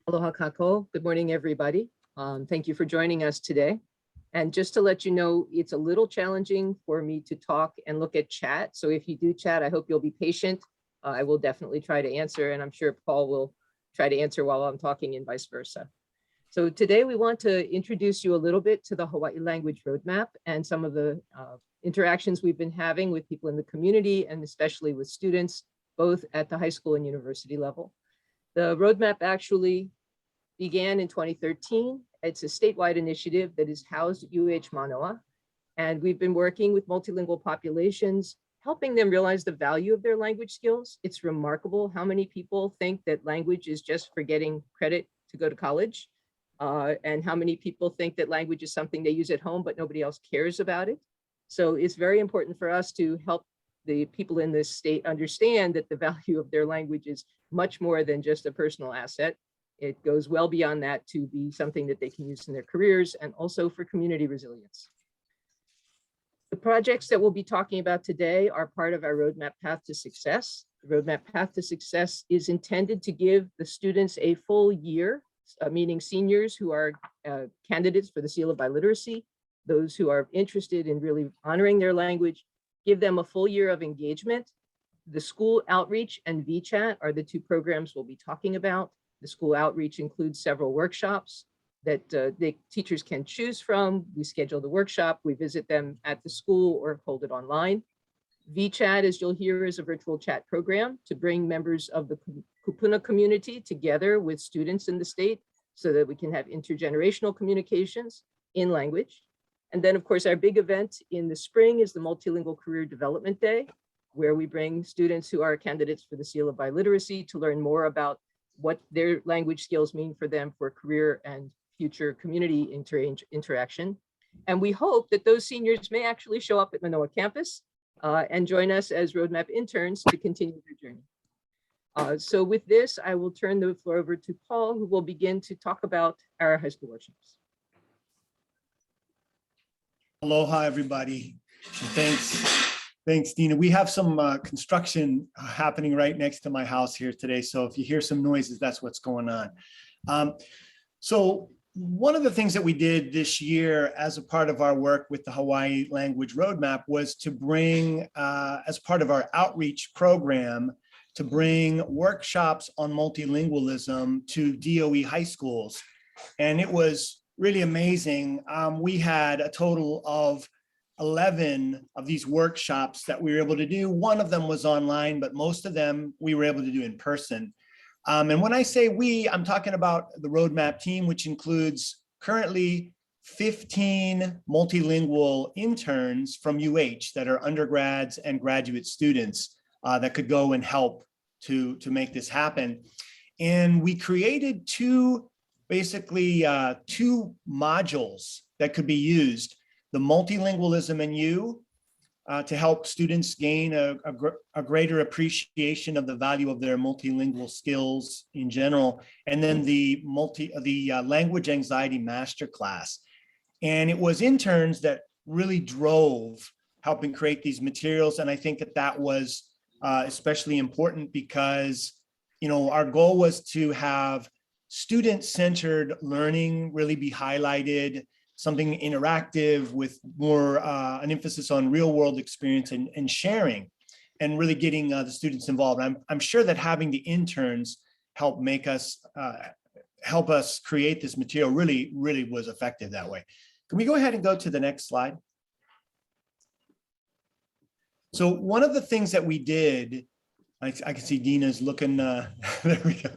Aloha kako. Good morning, everybody. Thank you for joining us today. And just to let you know, it's a little challenging for me to talk and look at chat. So if you do chat, I hope you'll be patient. I will definitely try to answer, and I'm sure Paul will try to answer while I'm talking and vice versa. So today we want to introduce you a little bit to the Hawaii Language Roadmap and some of the interactions we've been having with people in the community and especially with students, both at the high school and university level. The roadmap actually began in 2013. It's a statewide initiative that is housed at UH Manoa. And we've been working with multilingual populations, helping them realize the value of their language skills. It's remarkable how many people think that language is just for getting credit to go to college. And how many people think that language is something they use at home, but nobody else cares about it. So it's very important for us to help the people in this state understand that the value of their language is much more than just a personal asset. It goes well beyond that to be something that they can use in their careers and also for community resilience. The projects that we'll be talking about today are part of our Roadmap Path to Success. The Roadmap Path to Success is intended to give the students a full year, meaning seniors who are candidates for the Seal of Biliteracy, those who are interested in really honoring their language, give them a full year of engagement. The school outreach and VChat are the two programs we'll be talking about. The school outreach includes several workshops that the teachers can choose from. We schedule the workshop, we visit them at the school or hold it online. VChat, as you'll hear, is a virtual chat program to bring members of the Kupuna community together with students in the state so that we can have intergenerational communications in language. And then, of course, our big event in the spring is the Multilingual Career Development Day, where we bring students who are candidates for the Seal of Biliteracy to learn more about what their language skills mean for them for career and future community interaction. And we hope that those seniors may actually show up at Manoa campus and join us as Roadmap interns to continue their journey. So with this, I will turn the floor over to Paul, who will begin to talk about our high school workshops. Aloha, everybody. Thanks, Dina. We have some construction happening right next to my house here today. So if you hear some noises, that's what's going on. So one of the things that we did this year as a part of our work with the Hawaii Language Roadmap was to bring, as part of our outreach program, to bring workshops on multilingualism to DOE high schools. And it was really amazing. We had a total of 11 of these workshops that we were able to do. One of them was online, but most of them we were able to do in person. And when I say we, I'm talking about the roadmap team, which includes currently 15 multilingual interns from UH that are undergrads and graduate students that could go and help to make this happen. And we created two modules that could be used: the multilingualism in you to help students gain a greater appreciation of the value of their multilingual skills in general, and then the language anxiety masterclass. And it was interns that really drove helping create these materials. And I think that was especially important because, our goal was to have student-centered learning really be highlighted, something interactive with more an emphasis on real-world experience and sharing, and really getting the students involved. I'm sure that having the interns help us create this material really was effective that way. Can we go ahead and go to the next slide? So one of the things that we did, I can see Dina's looking, there we go.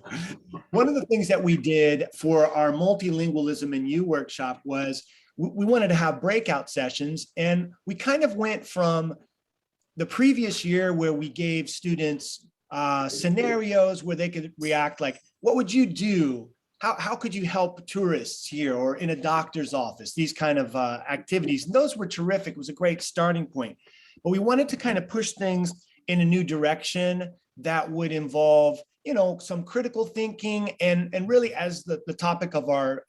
One of the things that we did for our multilingualism in you workshop was we wanted to have breakout sessions, and we kind of went from the previous year where we gave students scenarios where they could react like, what would you do? How could you help tourists here or in a doctor's office? These kind of activities. And those were terrific. It was a great starting point. But we wanted to kind of push things in a new direction that would involve, some critical thinking and really, as the topic of our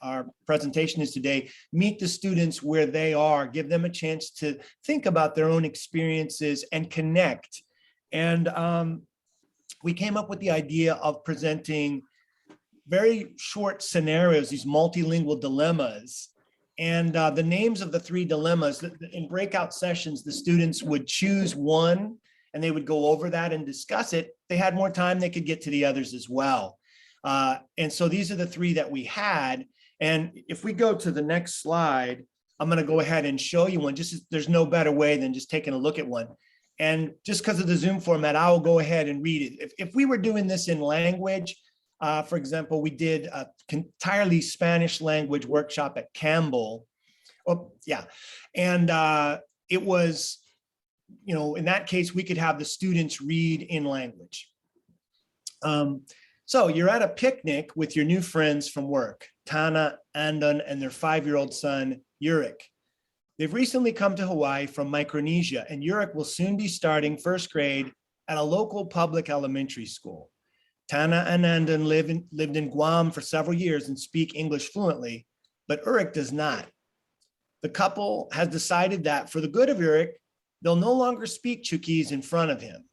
presentation is today, meet the students where they are, give them a chance to think about their own experiences and connect. And we came up with the idea of presenting very short scenarios, these multilingual dilemmas. And the names of the 3 dilemmas, in breakout sessions, the students would choose one and they would go over that and discuss it. They had more time, they could get to the others as well. And so these are the 3 that we had. And if we go to the next slide, I'm going to go ahead and show you one. There's no better way than just taking a look at one. And just because of the Zoom format, I will go ahead and read it. If we were doing this in language, for example, we did an entirely Spanish language workshop at Campbell. Oh, yeah. And it was, in that case, we could have the students read in language. So you're at a picnic with your new friends from work, Tana, Andon, and their 5-year-old son, Yurik. They've recently come to Hawaii from Micronesia, and Yurik will soon be starting 1st grade at a local public elementary school. Tana and Andon lived in Guam for several years and speak English fluently, but Yurik does not. The couple has decided that for the good of Yurik, they'll no longer speak Chuukese in front of him.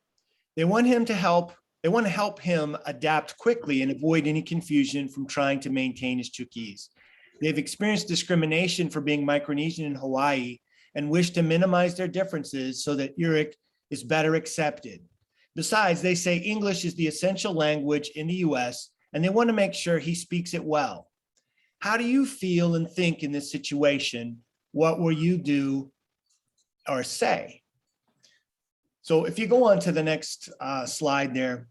They want to help him adapt quickly and avoid any confusion from trying to maintain his Chuukese. They've experienced discrimination for being Micronesian in Hawaii and wish to minimize their differences so that Yurik is better accepted. Besides, they say English is the essential language in the US, and they want to make sure he speaks it well. How do you feel and think in this situation? What will you do or say? So if you go on to the next slide there,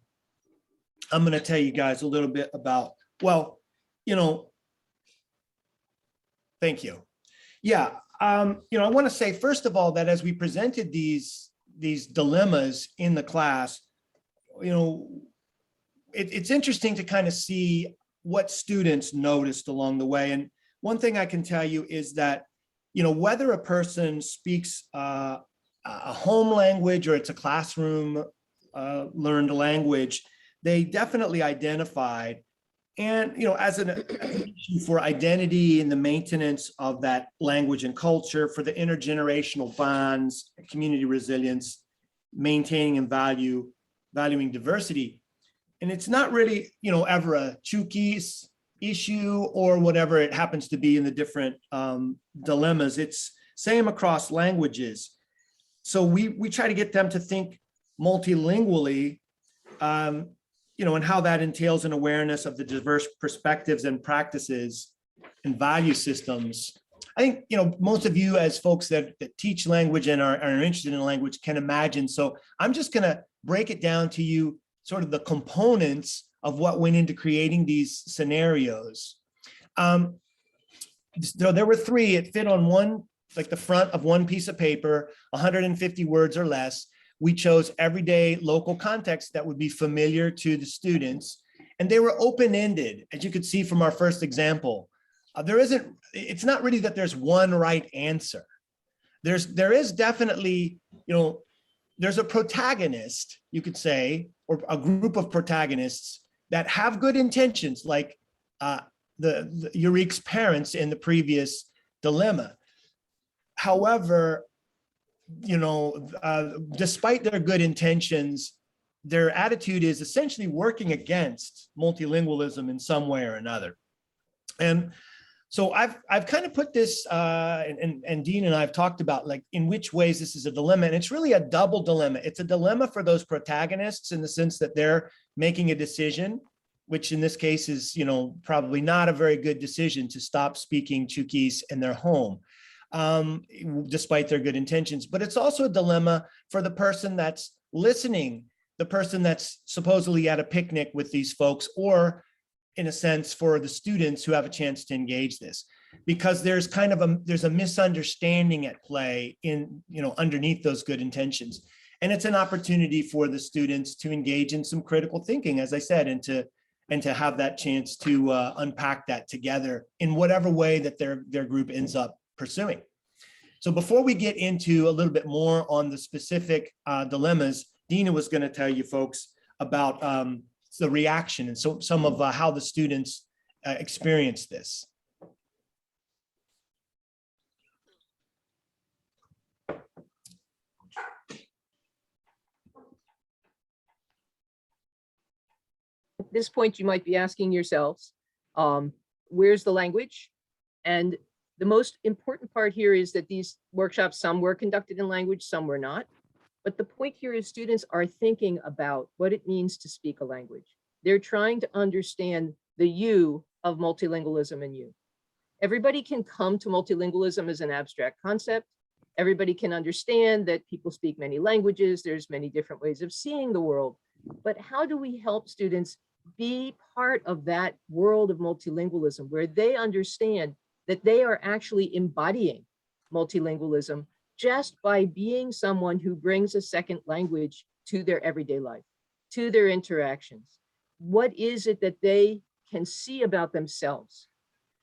I'm going to tell you guys a little bit about, thank you. Yeah, I want to say, first of all, that as we presented these dilemmas in the class, it's interesting to kind of see what students noticed along the way. And one thing I can tell you is that, whether a person speaks a home language or it's a classroom learned language, they definitely identified, and as an issue for identity and the maintenance of that language and culture, for the intergenerational bonds, community resilience, maintaining and valuing diversity. And it's not really, ever a Chuukese issue or whatever it happens to be in the different dilemmas. It's same across languages. So we try to get them to think multilingually, and how that entails an awareness of the diverse perspectives and practices and value systems. I think, most of you as folks that teach language and are interested in language can imagine. So I'm just going to break it down to you, sort of the components of what went into creating these scenarios. So there were 3. It fit on one, like the front of one piece of paper, 150 words or less. We chose everyday local context that would be familiar to the students, and they were open-ended, as you could see from our first example. It's not really that there's one right answer. There is definitely, there's a protagonist, you could say, or a group of protagonists that have good intentions, like Yurik's parents in the previous dilemma. However, despite their good intentions, their attitude is essentially working against multilingualism in some way or another. And so I've kind of put this, and Dina and I have talked about, like, in which ways this is a dilemma. And it's really a double dilemma. It's a dilemma for those protagonists in the sense that they're making a decision, which in this case is, probably not a very good decision to stop speaking Chuukese in their home, despite their good intentions. But it's also a dilemma for the person that's listening, the person that's supposedly at a picnic with these folks, or in a sense for the students who have a chance to engage this, because there's kind of there's a misunderstanding at play in, underneath those good intentions. And it's an opportunity for the students to engage in some critical thinking, as I said, and to have that chance to unpack that together in whatever way that their group ends up pursuing. So before we get into a little bit more on the specific dilemmas, Dina was going to tell you folks about the reaction and so some of how the students experienced this. At this point, you might be asking yourselves, where's the language? And the most important part here is that these workshops, some were conducted in language, some were not. But the point here is students are thinking about what it means to speak a language. They're trying to understand the you of multilingualism and you. Everybody can come to multilingualism as an abstract concept. Everybody can understand that people speak many languages. There's many different ways of seeing the world. But how do we help students be part of that world of multilingualism where they understand that they are actually embodying multilingualism just by being someone who brings a second language to their everyday life, to their interactions? What is it that they can see about themselves?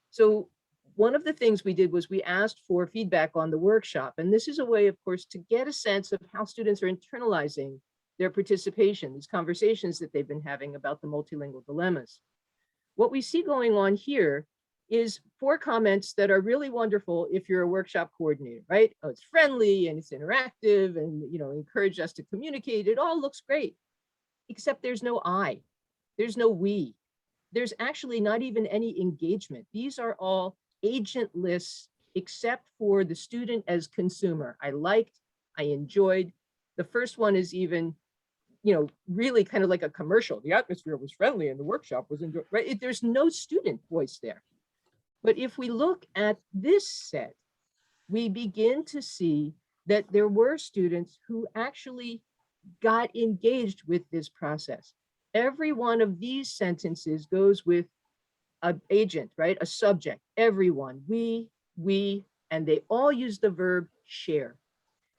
So one of the things we did was we asked for feedback on the workshop. And this is a way, of course, to get a sense of how students are internalizing their participation, these conversations that they've been having about the multilingual dilemmas. What we see going on here is 4 comments that are really wonderful if you're a workshop coordinator, right? Oh, it's friendly and it's interactive and, encourage us to communicate. It all looks great, except there's no I, there's no we. There's actually not even any engagement. These are all agentless, except for the student as consumer. I liked, I enjoyed. The first one is even, really kind of like a commercial. The atmosphere was friendly and the workshop was enjoyed, right? There's no student voice there. But if we look at this set, we begin to see that there were students who actually got engaged with this process. Every one of these sentences goes with an agent, right? A subject, everyone, we, and they all use the verb share.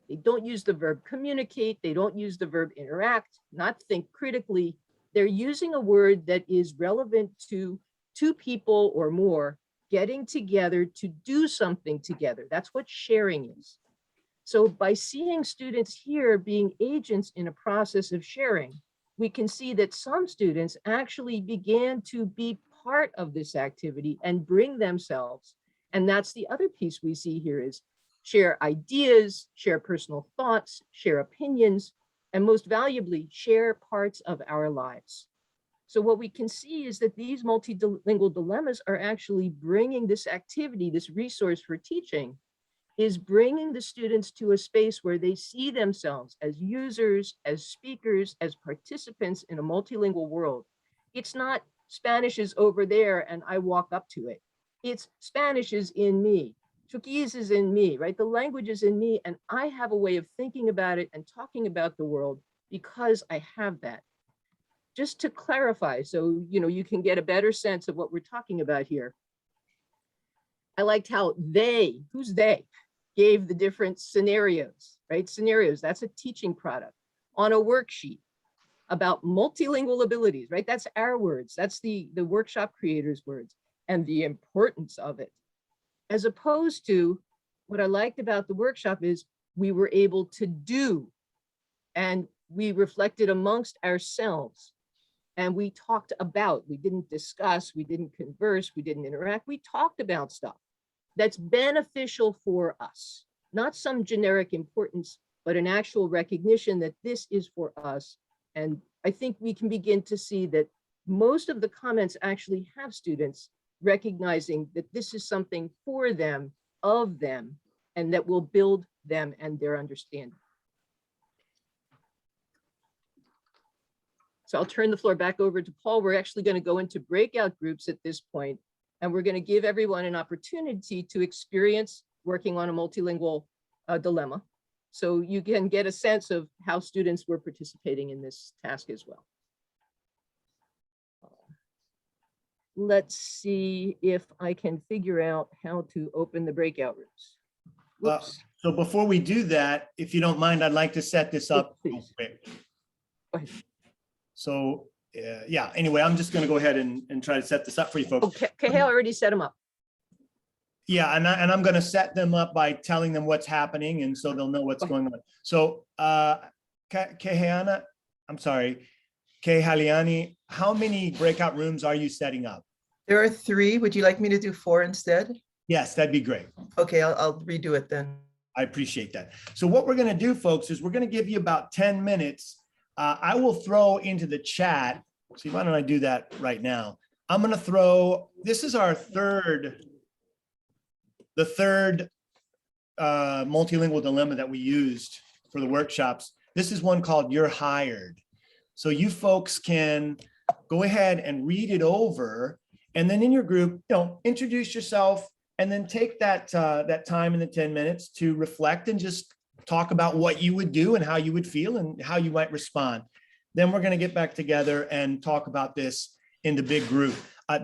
They don't use the verb communicate. They don't use the verb interact, not think critically. They're using a word that is relevant to 2 people or more getting together to do something together. That's what sharing is. So by seeing students here being agents in a process of sharing, we can see that some students actually began to be part of this activity and bring themselves. And that's the other piece we see here is share ideas, share personal thoughts, share opinions, and most valuably, share parts of our lives. So what we can see is that these multilingual dilemmas are actually bringing this activity, this resource for teaching, is bringing the students to a space where they see themselves as users, as speakers, as participants in a multilingual world. It's not Spanish is over there and I walk up to it. It's Spanish is in me. Portuguese is in me, right? The language is in me, and I have a way of thinking about it and talking about the world because I have that. Just to clarify, so you can get a better sense of what we're talking about here. I liked how they, who's they, gave the different scenarios, right? Scenarios, that's a teaching product on a worksheet about multilingual abilities, right? That's our words, that's the workshop creators' words, and the importance of it. As opposed to what I liked about the workshop is we were able to do, and we reflected amongst ourselves, and we talked about, we didn't discuss, we didn't converse, we didn't interact, we talked about stuff that's beneficial for us, not some generic importance, but an actual recognition that this is for us. And I think we can begin to see that most of the comments actually have students recognizing that this is something for them, of them, and that will build them and their understanding. So I'll turn the floor back over to Paul. We're actually going to go into breakout groups at this point, and we're going to give everyone an opportunity to experience working on a multilingual dilemma. So you can get a sense of how students were participating in this task as well. Let's see if I can figure out how to open the breakout rooms. So before we do that, if you don't mind, I'd like to set this up real quick. Go ahead. So yeah, anyway, I'm just going to go ahead and try to set this up for you folks. Okay, Cahill already set them up. Yeah, and I'm going to set them up by telling them what's happening, and so they'll know what's going on. So Kehana, I'm sorry, Kehaliani, how many breakout rooms are you setting up? There are 3. Would you like me to do 4 instead? Yes, that'd be great. Okay, I'll redo it then. I appreciate that. So what we're going to do, folks, is we're going to give you about 10 minutes. I will throw into the chat See, why don't I do that right now? I'm going to throw, this is our the third multilingual dilemma that we used for the workshops. This is one called You're Hired. So you folks can go ahead and read it over, and then in your group, introduce yourself, and then take that time in the 10 minutes to reflect and just talk about what you would do and how you would feel and how you might respond. Then we're going to get back together and talk about this in the big group.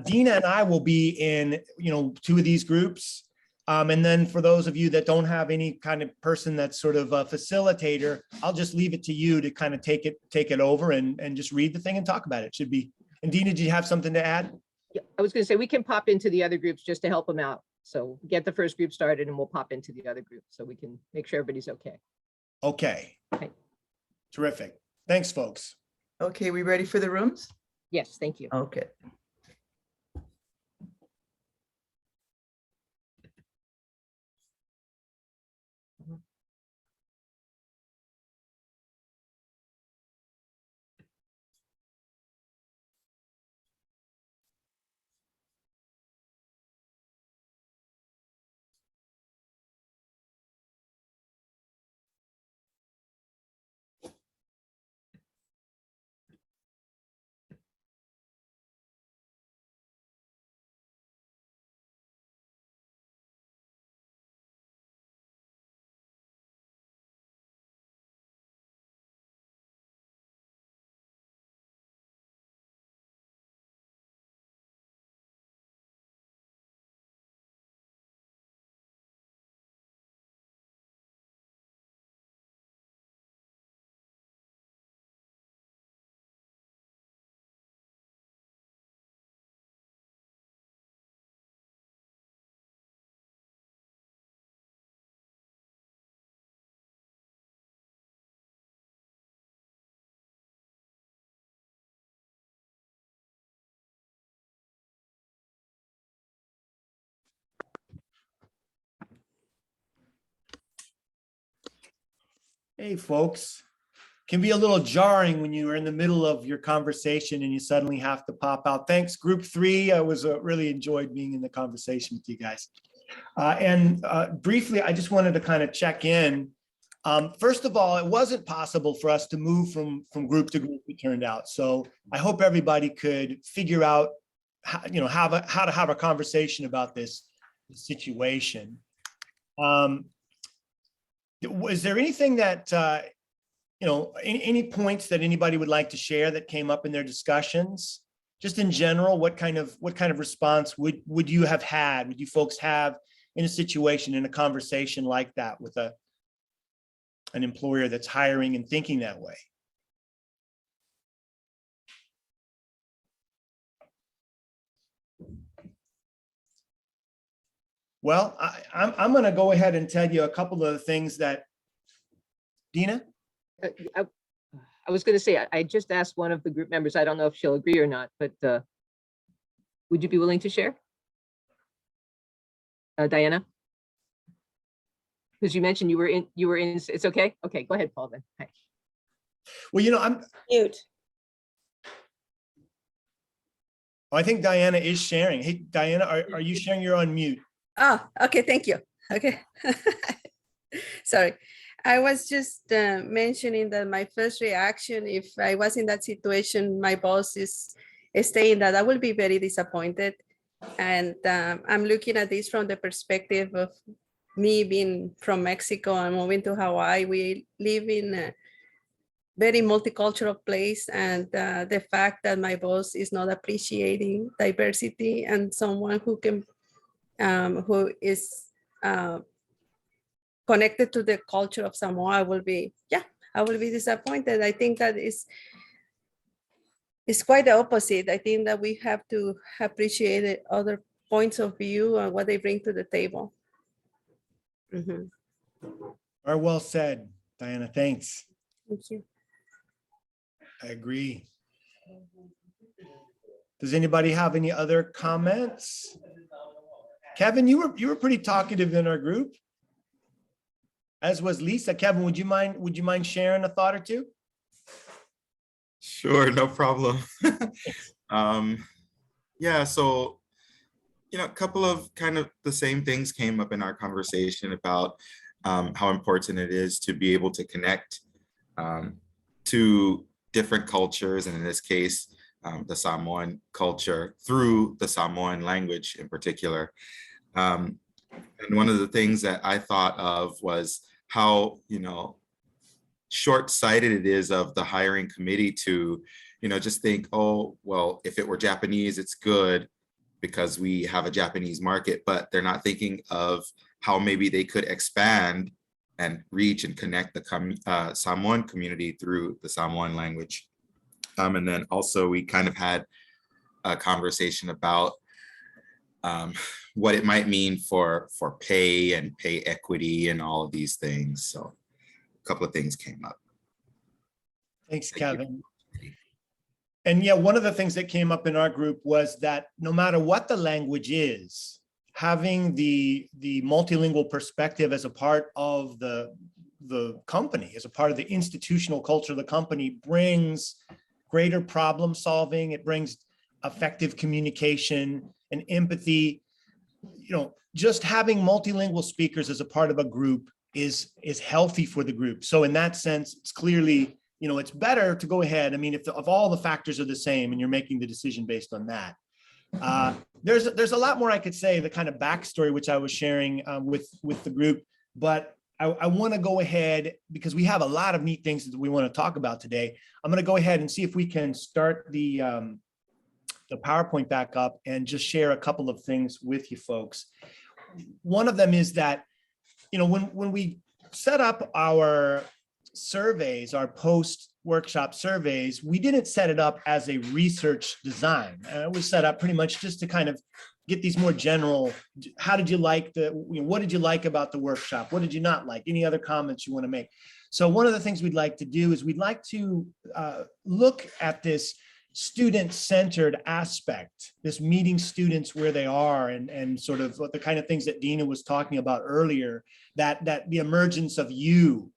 Dina and I will be in, 2 of these groups. And then for those of you that don't have any kind of person that's sort of a facilitator, I'll just leave it to you to kind of take it over and just read the thing and talk about it. Should be. And Dina, do you have something to add? Yeah, I was going to say we can pop into the other groups just to help them out. So get the first group started and we'll pop into the other group so we can make sure everybody's okay. Okay. Okay. Terrific. Thanks, folks. Okay, we ready for the rooms? Yes, thank you. Okay. Hey, folks. Can be a little jarring when you are in the middle of your conversation and you suddenly have to pop out. Thanks, group 3. I was really enjoyed being in the conversation with you guys. Briefly, I just wanted to kind of check in. First of all, it wasn't possible for us to move from group to group, it turned out. So I hope everybody could figure out how to have a conversation about this situation. Was there anything that any points that anybody would like to share that came up in their discussions? Just in general, what kind of response would you have had, would you folks have in a situation, in a conversation like that with an employer that's hiring and thinking that way? Well, I'm going to go ahead and tell you a couple of the things that, Dina? I was going to say, I just asked one of the group members, I don't know if she'll agree or not, but would you be willing to share? Diana? Because you mentioned you were in, it's okay? Okay, go ahead, Paul then. Hi. Well, I'm Mute. I think Diana is sharing. Hey, Diana, are you sharing? You're on mute. Oh, okay, thank you. Okay. Sorry. I was just mentioning that my first reaction, if I was in that situation, my boss is saying that I will be very disappointed. And I'm looking at this from the perspective of me being from Mexico and moving to Hawaii. We live in a very multicultural place, and the fact that my boss is not appreciating diversity and someone who can, who is connected to the culture of Samoa, I will be disappointed. I think that it's quite the opposite. I think that we have to appreciate other points of view and what they bring to the table. Mm-hmm. Are well said, Diana. Thanks. Thank you. I agree. Does anybody have any other comments? Kevin, you were pretty talkative in our group, as was Lisa. Kevin, would you mind sharing a thought or two? Sure, no problem. Yeah, so, a couple of kind of the same things came up in our conversation about how important it is to be able to connect to different cultures, and in this case, the Samoan culture through the Samoan language in particular. And one of the things that I thought of was how, short-sighted it is of the hiring committee to, just think, oh, well, if it were Japanese, it's good because we have a Japanese market, but they're not thinking of how maybe they could expand and reach and connect the Samoan community through the Samoan language. And then also we kind of had a conversation about what it might mean for pay and pay equity and all of these things. So a couple of things came up. Thanks, Kevin. And yeah, one of the things that came up in our group was that no matter what the language is, having the multilingual perspective as a part of the company, as a part of the institutional culture of the company, brings greater problem solving. It brings effective communication and empathy. Just having multilingual speakers as a part of a group is healthy for the group. So in that sense, it's clearly, it's better to go ahead. I mean, if all the factors are the same and you're making the decision based on that. There's a lot more I could say, the kind of backstory which I was sharing with the group, but I want to go ahead because we have a lot of neat things that we want to talk about today. I'm going to go ahead and see if we can start the PowerPoint back up and just share a couple of things with you folks. One of them is that, when we set up our surveys, our post-workshop surveys, we didn't set it up as a research design. It was set up pretty much just to kind of get these more general, how did you like what did you like about the workshop? What did you not like? Any other comments you want to make? So one of the things we'd like to do is we'd like to look at this student-centered aspect, this meeting students where they are, and sort of the kind of things that Dina was talking about earlier, that the emergence of you.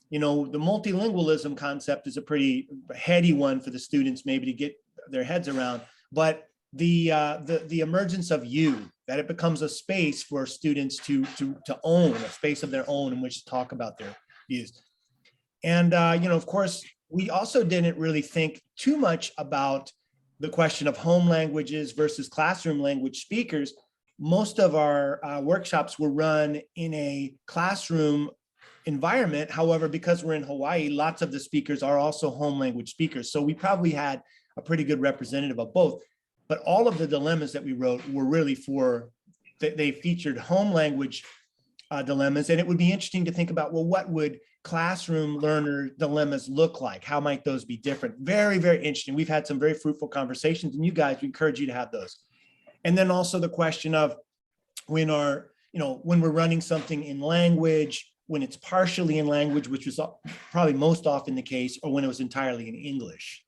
The multilingualism concept is a pretty heady one for the students maybe to get their heads around, but the emergence of you, that it becomes a space for students to own, a space of their own in which to talk about their views. And of course, we also didn't really think too much about the question of home languages versus classroom language speakers. Most of our workshops were run in a classroom environment. However, because we're in Hawaii, lots of the speakers are also home language speakers. So we probably had a pretty good representative of both. But all of the dilemmas that we wrote were really they featured home language dilemmas. And it would be interesting to think about, well, what would classroom learner dilemmas look like? How might those be different? Very, very interesting. We've had some very fruitful conversations, and you guys, we encourage you to have those. And then also the question of when we're running something in language, when it's partially in language, which was probably most often the case, or when it was entirely in English.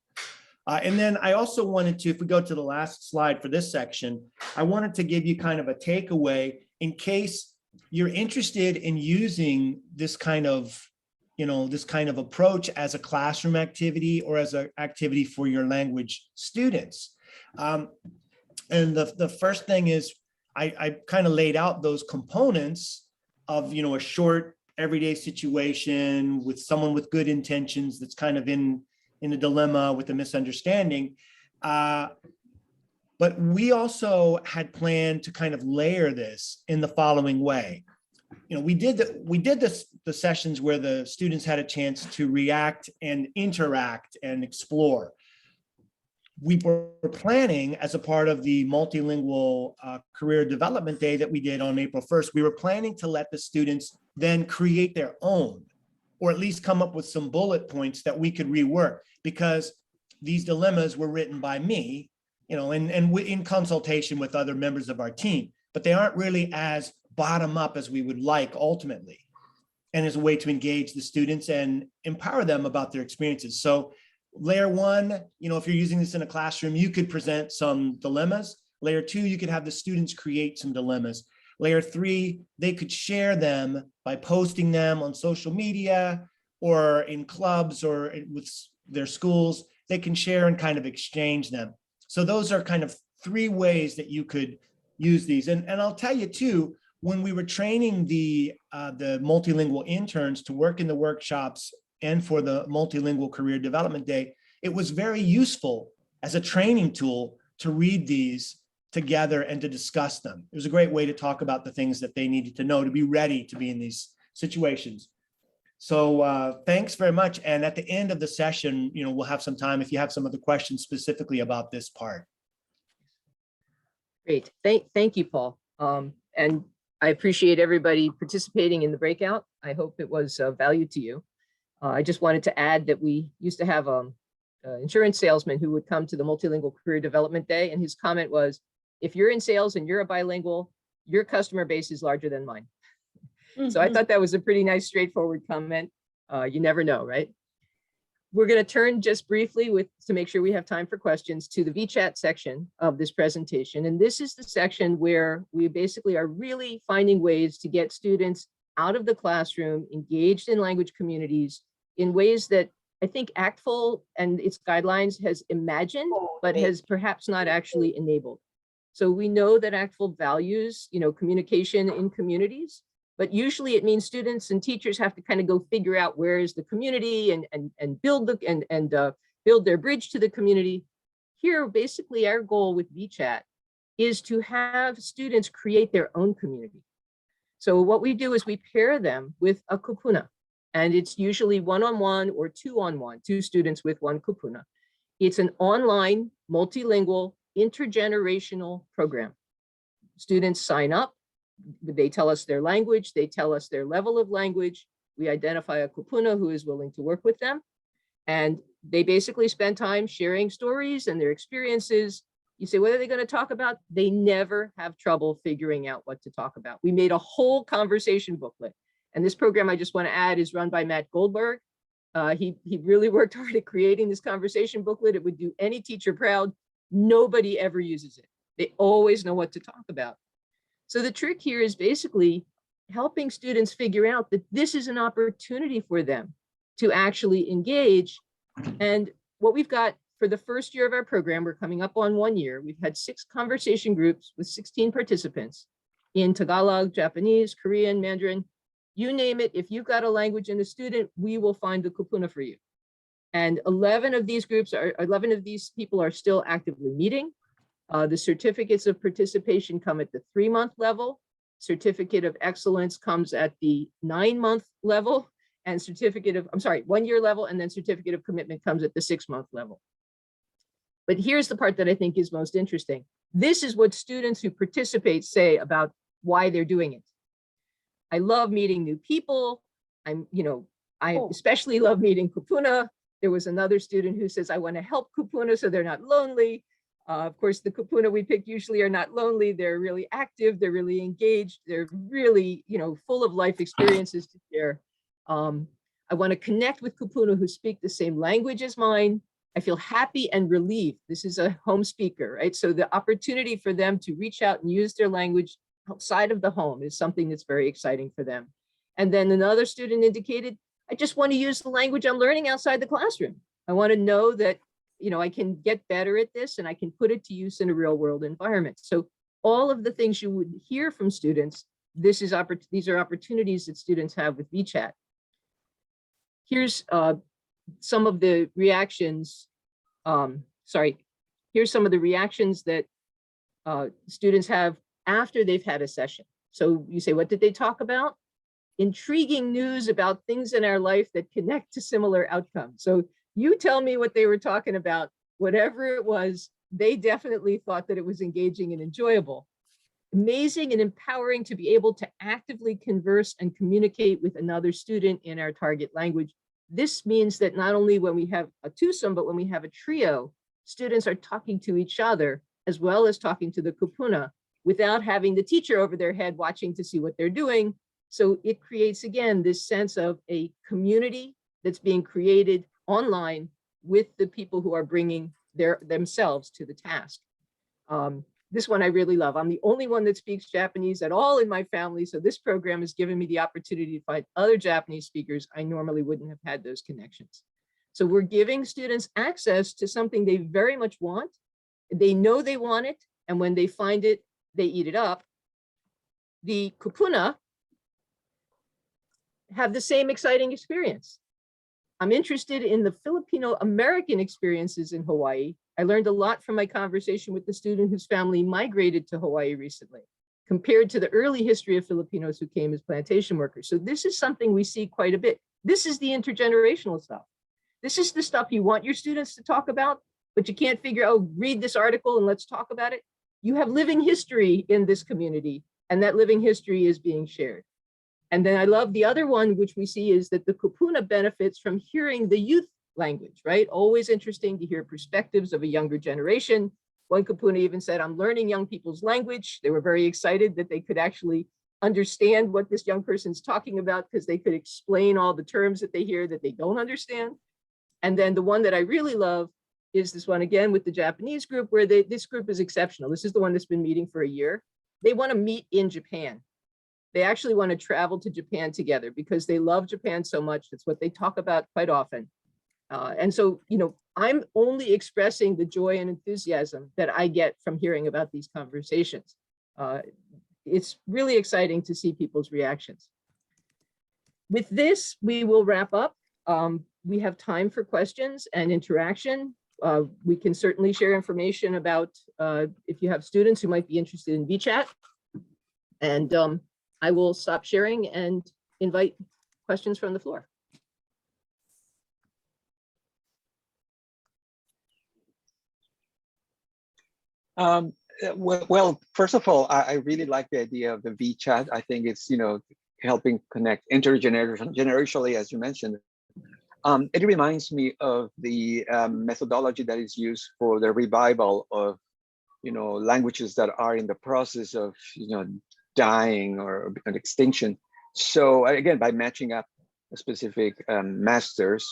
And then I also wanted to, if we go to the last slide for this section, I wanted to give you kind of a takeaway in case you're interested in using this kind of approach as a classroom activity or as an activity for your language students. And the first thing is I kind of laid out those components of, a short everyday situation with someone with good intentions that's kind of in a dilemma with a misunderstanding. But we also had planned to kind of layer this in the following way. We did the sessions where the students had a chance to react and interact and explore. We were planning, as a part of the multilingual career development day that we did on April 1st, we were planning to let the students then create their own, or at least come up with some bullet points that we could rework, because these dilemmas were written by me, and in consultation with other members of our team, but they aren't really as bottom up as we would like ultimately, and as a way to engage the students and empower them about their experiences. So layer one, if you're using this in a classroom, you could present some dilemmas. Layer two, you could have the students create some dilemmas. Layer three, they could share them by posting them on social media or in clubs or with their schools. they can share and kind of exchange them. So those are kind of 3 ways that you could use these. And I'll tell you too, when we were training the multilingual interns to work in the workshops and for the Multilingual Career Development Day, it was very useful as a training tool to read these together and to discuss them. It was a great way to talk about the things that they needed to know to be ready to be in these situations. So thanks very much. And at the end of the session, we'll have some time if you have some other questions specifically about this part. Great. Thank you, Paul. And I appreciate everybody participating in the breakout. I hope it was of value to you. I just wanted to add that we used to have an insurance salesman who would come to the Multilingual Career Development Day, and his comment was, if you're in sales and you're a bilingual, your customer base is larger than mine. So I thought that was a pretty nice, straightforward comment. You never know, right? We're going to turn just briefly to make sure we have time for questions to the VChat section of this presentation. And this is the section where we basically are really finding ways to get students out of the classroom, engaged in language communities in ways that I think ACTFL and its guidelines has imagined, but has perhaps not actually enabled. So we know that ACTFL values, communication in communities, but usually it means students and teachers have to kind of go figure out where is the community and build their bridge to the community. Here, basically our goal with VChat is to have students create their own community. So what we do is we pair them with a kupuna, and it's usually 1-on-1 or 2-on-1, 2 students with 1 kupuna. It's an online, multilingual, intergenerational program. Students sign up. They tell us their language, they tell us their level of language. We identify a kupuna who is willing to work with them. And they basically spend time sharing stories and their experiences. You say, what are they going to talk about? They never have trouble figuring out what to talk about. We made a whole conversation booklet. And this program, I just want to add, is run by Matt Goldberg. He really worked hard at creating this conversation booklet. It would do any teacher proud. Nobody ever uses it. They always know what to talk about. So the trick here is basically helping students figure out that this is an opportunity for them to actually engage. And what we've got for the first year of our program, we're coming up on 1 year. We've had 6 conversation groups with 16 participants in Tagalog, Japanese, Korean, Mandarin, you name it. If you've got a language and a student, we will find the kupuna for you. And 11 of these people are still actively meeting. The certificates of participation come at the 3-month level. Certificate of excellence comes at the 9-month level, and 1-year level, and then certificate of commitment comes at the 6-month level. But here's the part that I think is most interesting. This is what students who participate say about why they're doing it. I love meeting new people. I especially love meeting kupuna. There was another student who says, I want to help kupuna so they're not lonely. Of course, the kupuna we pick usually are not lonely. They're really active. They're really engaged. They're really, full of life experiences to share. I want to connect with kupuna who speak the same language as mine. I feel happy and relieved. This is a home speaker, right? So the opportunity for them to reach out and use their language outside of the home is something that's very exciting for them. And then another student indicated, I just want to use the language I'm learning outside the classroom. I want to know that I can get better at this and I can put it to use in a real world environment. So all of the things you would hear from students, these are opportunities that students have with VChat. Here's some of the reactions. Here's some of the reactions that students have after they've had a session. So you say, what did they talk about? Intriguing news about things in our life that connect to similar outcomes. So you tell me what they were talking about, whatever it was, they definitely thought that it was engaging and enjoyable. Amazing and empowering to be able to actively converse and communicate with another student in our target language. This means that not only when we have a twosome, but when we have a trio, students are talking to each other as well as talking to the kupuna without having the teacher over their head watching to see what they're doing. So it creates, again, this sense of a community that's being created online with the people who are bringing themselves to the task. This one I really love. I'm the only one that speaks Japanese at all in my family, so this program has given me the opportunity to find other Japanese speakers. I normally wouldn't have had those connections. So we're giving students access to something they very much want. They know they want it, and when they find it, they eat it up. The kupuna have the same exciting experience. I'm interested in the Filipino American experiences in Hawaii. I learned a lot from my conversation with the student whose family migrated to Hawaii recently, compared to the early history of Filipinos who came as plantation workers. So this is something we see quite a bit. This is the intergenerational stuff. This is the stuff you want your students to talk about, but you can't figure out, oh, read this article and let's talk about it. You have living history in this community, and that living history is being shared. And then I love the other one, which we see is that the kupuna benefits from hearing the youth language, right? Always interesting to hear perspectives of a younger generation. One kupuna even said, I'm learning young people's language. They were very excited that they could actually understand what this young person's talking about because they could explain all the terms that they hear that they don't understand. And then the one that I really love is this one again with the Japanese group, where this group is exceptional. This is the one that's been meeting for a year. They want to meet in Japan. They actually want to travel to Japan together because they love Japan so much. It's what they talk about quite often. And so, you know, I'm only expressing the joy and enthusiasm that I get from hearing about these conversations. It's really exciting to see people's reactions. With this, we will wrap up. We have time for questions and interaction. We can certainly share information about if you have students who might be interested in VChat. And I will stop sharing and invite questions from the floor. Well, first of all, I really like the idea of the VChat. I think it's, you know, helping connect intergenerationally, as you mentioned. It reminds me of the methodology that is used for the revival of, you know, languages that are in the process of, you know, dying or an extinction. So again, by matching up specific masters,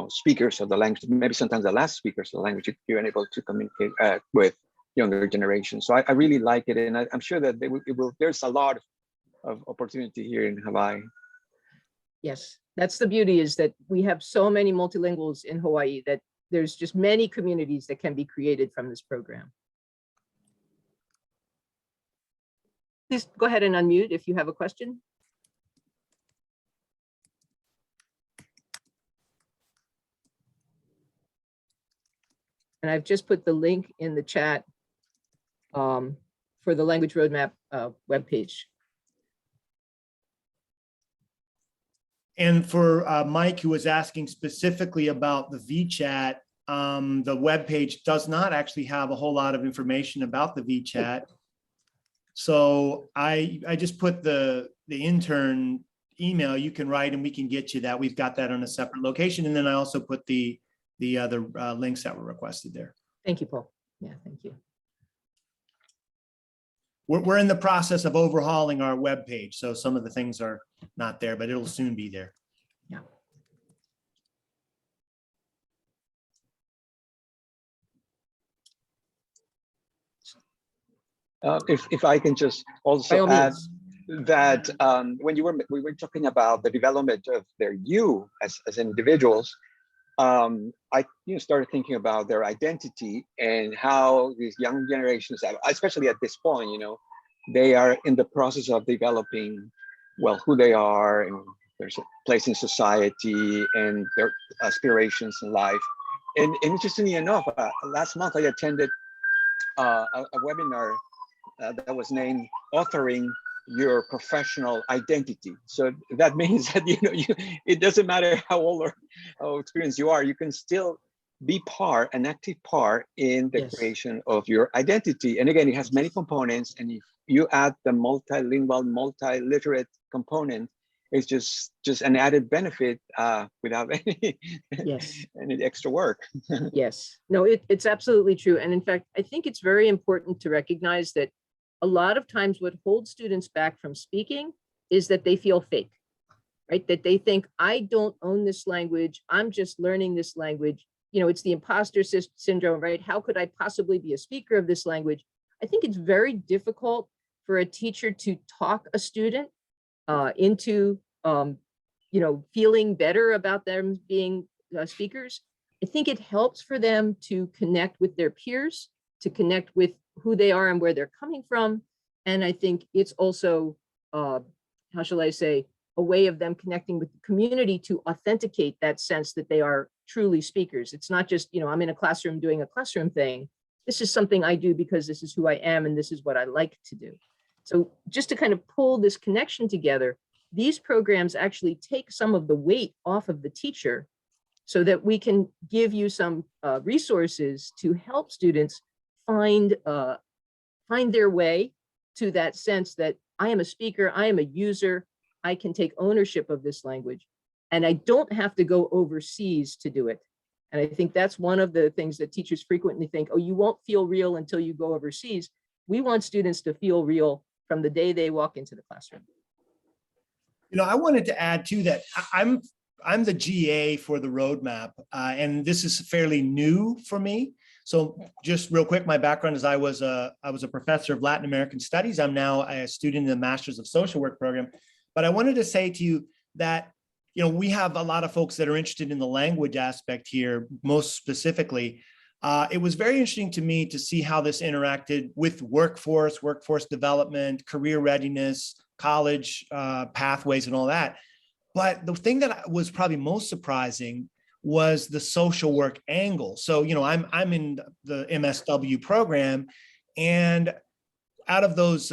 speakers of the language, maybe sometimes the last speakers of the language, you're able to communicate with younger generations. So I really like it, and I'm sure that there's a lot of opportunity here in Hawaii. Yes, that's the beauty, is that we have so many multilinguals in Hawaii that there's just many communities that can be created from this program. Please go ahead and unmute if you have a question. And I've just put the link in the chat for the Language Roadmap webpage. And for Mike, who was asking specifically about the VChat, the webpage does not actually have a whole lot of information about the VChat. So I just put the intern email you can write and we can get you that. We've got that on a separate location. And then I also put the other links that were requested there. Thank you, Paul. Yeah, thank you. We're in the process of overhauling our webpage. So some of the things are not there, but it'll soon be there. Yeah. If I can just also add that when we were talking about the development of their you as individuals, I started thinking about their identity and how these young generations, especially at this point, they are in the process of developing, well, who they are and their place in society and their aspirations in life. And interestingly enough, last month I attended a webinar that was named Authoring Your Professional Identity. So that means that it doesn't matter how old or how experienced you are, you can still be an active part in the creation of your identity. And again, it has many components, and if you add the multilingual, multiliterate component, it's just an added benefit without any any extra work. Yes, no, it's absolutely true. And in fact, I think it's very important to recognize that a lot of times what holds students back from speaking is that they feel fake, right? That they think, I don't own this language, I'm just learning this language. It's the imposter syndrome, right? How could I possibly be a speaker of this language? I think it's very difficult for a teacher to talk a student into, feeling better about them being speakers, I think it helps for them to connect with their peers, to connect with who they are and where they're coming from. And I think it's also, how shall I say, a way of them connecting with the community to authenticate that sense that they are truly speakers. It's not just, I'm in a classroom doing a classroom thing. This is something I do because this is who I am and this is what I like to do. So just to kind of pull this connection together, these programs actually take some of the weight off of the teacher so that we can give you some resources to help students find their way to that sense that I am a speaker, I am a user, I can take ownership of this language, and I don't have to go overseas to do it. And I think that's one of the things that teachers frequently think, oh, you won't feel real until you go overseas. We want students to feel real from the day they walk into the classroom. I wanted to add too that I'm the GA for the roadmap, and this is fairly new for me. So just real quick, my background is I was a professor of Latin American studies. I'm now a student in the Masters of Social Work program. But I wanted to say to you that, we have a lot of folks that are interested in the language aspect here, most specifically. It was very interesting to me to see how this interacted with workforce development, career readiness, college pathways and all that. But the thing that was probably most surprising was the social work angle. So, I'm in the MSW program, and out of those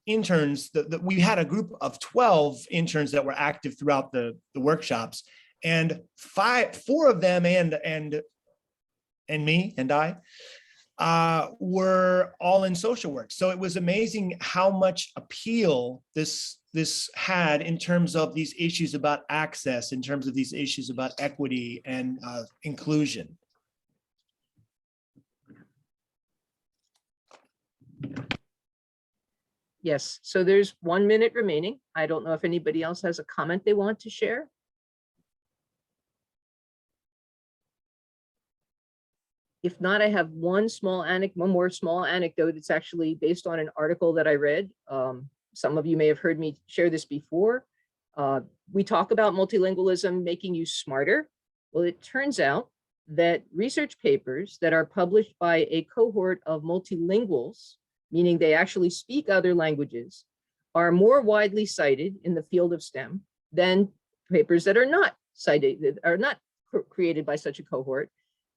interns, we had a group of 12 interns that were active throughout the workshops, and 4 of them and me and I were all in social work. So it was amazing how much appeal this had in terms of these issues about access, in terms of these issues about equity and inclusion. Yes, so there's 1 minute remaining. I don't know if anybody else has a comment they want to share. If not, I have one more small anecdote. It's actually based on an article that I read. Some of you may have heard me share this before. We talk about multilingualism making you smarter. Well, it turns out that research papers that are published by a cohort of multilinguals, meaning they actually speak other languages, are more widely cited in the field of STEM than papers that are not cited, that are not created by such a cohort.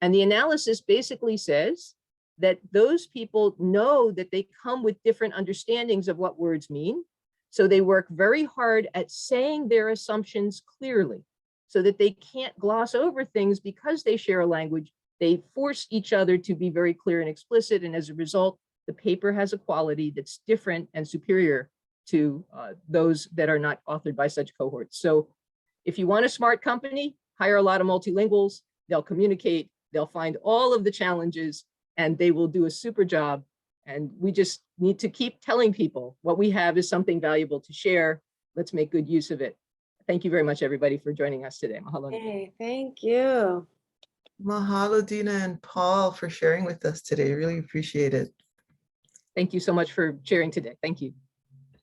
And the analysis basically says that those people know that they come with different understandings of what words mean. So they work very hard at saying their assumptions clearly so that they can't gloss over things because they share a language. They force each other to be very clear and explicit. And as a result, the paper has a quality that's different and superior to those that are not authored by such cohorts. So if you want a smart company, hire a lot of multilinguals. They'll communicate, they'll find all of the challenges, and they will do a super job. And we just need to keep telling people what we have is something valuable to share. Let's make good use of it. Thank you very much, everybody, for joining us today. Mahalo. Hey, thank you. Mahalo, Dina and Paul, for sharing with us today. Really appreciate it. Thank you so much for sharing today. Thank you.